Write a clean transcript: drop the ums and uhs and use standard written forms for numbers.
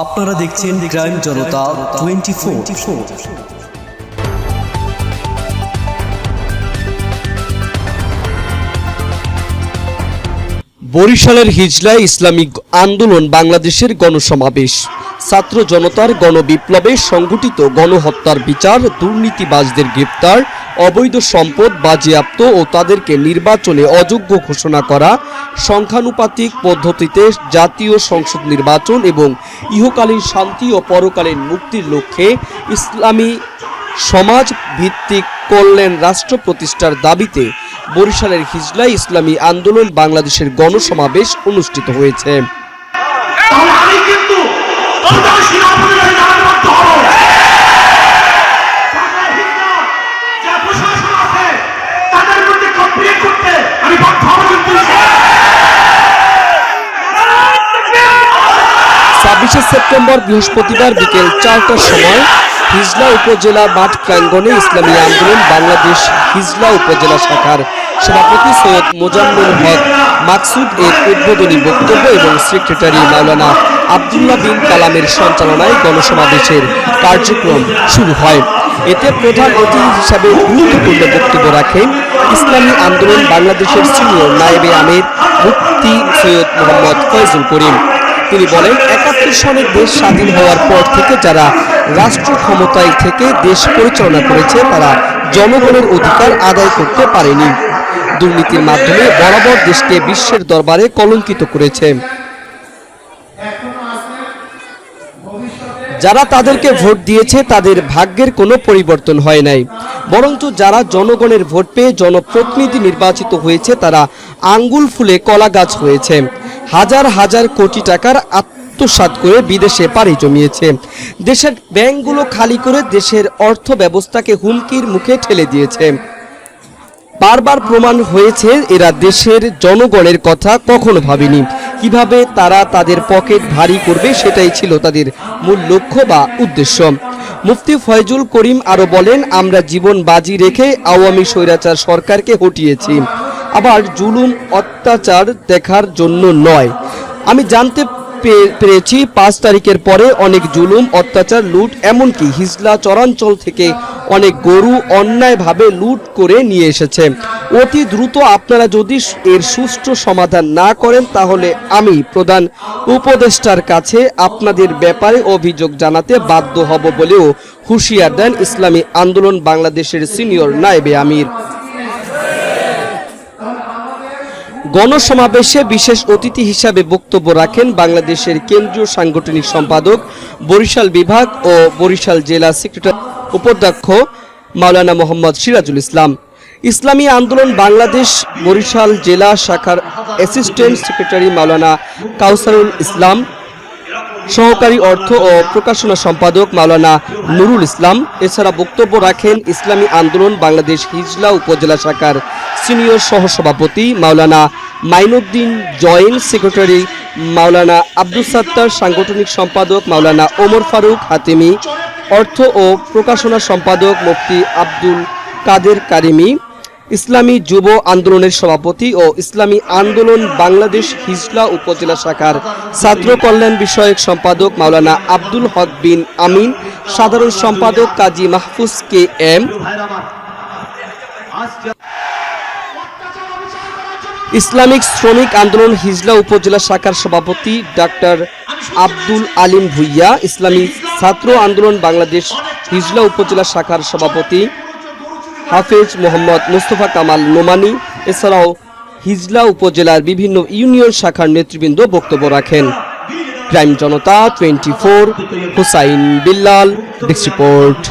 আপনারা দেখছেন ক্রাইম জনতা 24। বরিশালের হিজলায় ইসলামিক আন্দোলন বাংলাদেশের গণসমাবেশ, ছাত্র জনতার গণবিপ্লবে সংঘটিত গণহত্যার বিচার, দুর্নীতিবাজদের গ্রেপ্তার, অবৈধ সম্পদ বাজেয়াপ্ত ও তাদেরকে নির্বাচনে অযোগ্য ঘোষণা করা, সংখ্যানুপাতিক পদ্ধতিতে জাতীয় সংসদ নির্বাচন এবং ইহকালীন শান্তি ও পরকালীন মুক্তির লক্ষ্যে ইসলামী সমাজ ভিত্তিক কল্যাণ রাষ্ট্র প্রতিষ্ঠার দাবিতে বরিশালের হিজলায় ইসলামী আন্দোলন বাংলাদেশের গণসমাবেশ অনুষ্ঠিত হয়েছে। সেপ্টেম্বর বৃহস্পতিবার বিকেল 4টার সময় হিজলা উপজেলা মাঠ প্রাঙ্গণে ইসলামী আন্দোলন বাংলাদেশ হিজলা উপজেলা শাখার সভাপতি সৈয়দ মোজাম্মেল হক মাকসুদ এর উদ্বোধনী বক্তব্য এবং সেক্রেটারি মাওলানা আব্দুল্লাহ বিন কালামের সঞ্চালনায় গণসমাবেশের কার্যক্রম শুরু হয়। এতে প্রধান অতিথি হিসাবে গুরুত্বপূর্ণ বক্তব্য রাখেন ইসলামী আন্দোলন বাংলাদেশের সিনিয়র নায়েবে আমির মুফতি সৈয়দ মোহাম্মদ ফয়জুল করিম। তিনি বলেন, ৭১ সনে দেশ স্বাধীন হওয়ার পর থেকে যারা রাষ্ট্র ক্ষমতায় থেকে দেশ পরিচালনা করেছে তারা জনগণের অধিকার আদায় করতে পারেনি। দুর্নীতির মাধ্যমে বরাবর দেশকে বিশ্বের দরবারে কলঙ্কিত করেছে। যারা তাদেরকে ভোট দিয়েছে তাদের ভাগ্যের কোনো পরিবর্তন হয় নাই, বরঞ্চ যারা জনগণের ভোট পেয়ে জনপ্রতিনিধি নির্বাচিত হয়েছে তারা আঙ্গুল ফুলে কলা গাছ হয়েছে। হাজার হাজার কোটি টাকার আত্মসাৎ করে বিদেশে পাড়ি জমিয়েছে। দেশের ব্যাংকগুলো খালি করে দেশের অর্থ ব্যবস্থাকে হুমকির মুখে ঠেলে দিয়েছে। বারবার প্রমাণ হয়েছে এরা দেশের জনগণের কথা কখনো ভাবেনি। কিভাবে তারা তাদের পকেট ভারী করবে সেটাই ছিল তাদের মূল লক্ষ্য বা উদ্দেশ্য। মুফতি ফয়জুল করিম আরো বলেন, আমরা জীবন বাজি রেখে আওয়ামী স্বৈরাচার সরকারকে হটিয়েছি, আবার জুলুম অত্যাচার দেখার জন্য নয়। আমি জানতে পেরেছি ৫ তারিখের পরে অনেক জুলুম অত্যাচার লুট, এমনকি হিজলা চরাঞ্চল থেকে অনেক গরু অন্যায়ভাবে লুট করে নিয়ে এসেছে। অতি দ্রুত আপনারা যদি এর সুষ্ঠু সমাধান না করেন তাহলে আমি প্রধান উপদেষ্টার কাছে আপনাদের ব্যাপারে অভিযোগ জানাতে বাধ্য হব বলেও হুঁশিয়ার দেন ইসলামী আন্দোলন বাংলাদেশের সিনিয়র নায়েবে আমির। গণসমাবেশে বিশেষ অতিথি হিসাবে বক্তব্য রাখেন বাংলাদেশের কেন্দ্রীয় সাংগঠনিক সম্পাদক, বরিশাল বিভাগ ও বরিশাল জেলা সেক্রেটারি উপাধ্যক্ষ মাওলানা মোহাম্মদ সিরাজুল ইসলাম। ইসলামী আন্দোলন বাংলাদেশ বরিশাল জেলা শাখার অ্যাসিস্ট্যান্ট সেক্রেটারি মাওলানা কাউসারুল ইসলাম, সহকারী অর্থ ও প্রকাশনা সম্পাদক মাওলানা নুরুল ইসলাম। এছাড়া বক্তব্য রাখেন ইসলামী আন্দোলন বাংলাদেশ হিজলা উপজেলা শাখার সিনিয়র সহসভাপতি মাওলানা মাইনুদ্দিন, জয়েন্ট সেক্রেটারি মাওলানা আব্দুল সাত্তার, সাংগঠনিক সম্পাদক মাওলানা ওমর ফারুক হাতেমি, অর্থ ও প্রকাশনা সম্পাদক মুফতি আব্দুল কাদের কারিমি, ইসলামী যুব আন্দোলনের সভাপতি ও ইসলামী আন্দোলন বাংলাদেশ হিজলা উপজেলা শাখার ছাত্র কল্যাণ বিষয়ক সম্পাদক মাওলানা আব্দুল হক বিন আমিন, সাধারণ সম্পাদক কাজী মাহফুজ কে এম, ইসলামিক শ্রমিক আন্দোলন হিজলা উপজেলা শাখার সভাপতি ডাক্তার আব্দুল আলিম ভুইয়া, ইসলামী ছাত্র আন্দোলন বাংলাদেশ হিজলা উপজেলা শাখার সভাপতি হাফেজ মোহাম্মদ মুস্তফা কামাল নোমানি। এছাড়াও হিজলা উপজেলার বিভিন্ন ইউনিয়ন শাখার নেতৃবৃন্দ বক্তব্য রাখেন। ক্রাইম জনতা 24, হুসাইন বিল্লাল, ডেস্ক রিপোর্ট।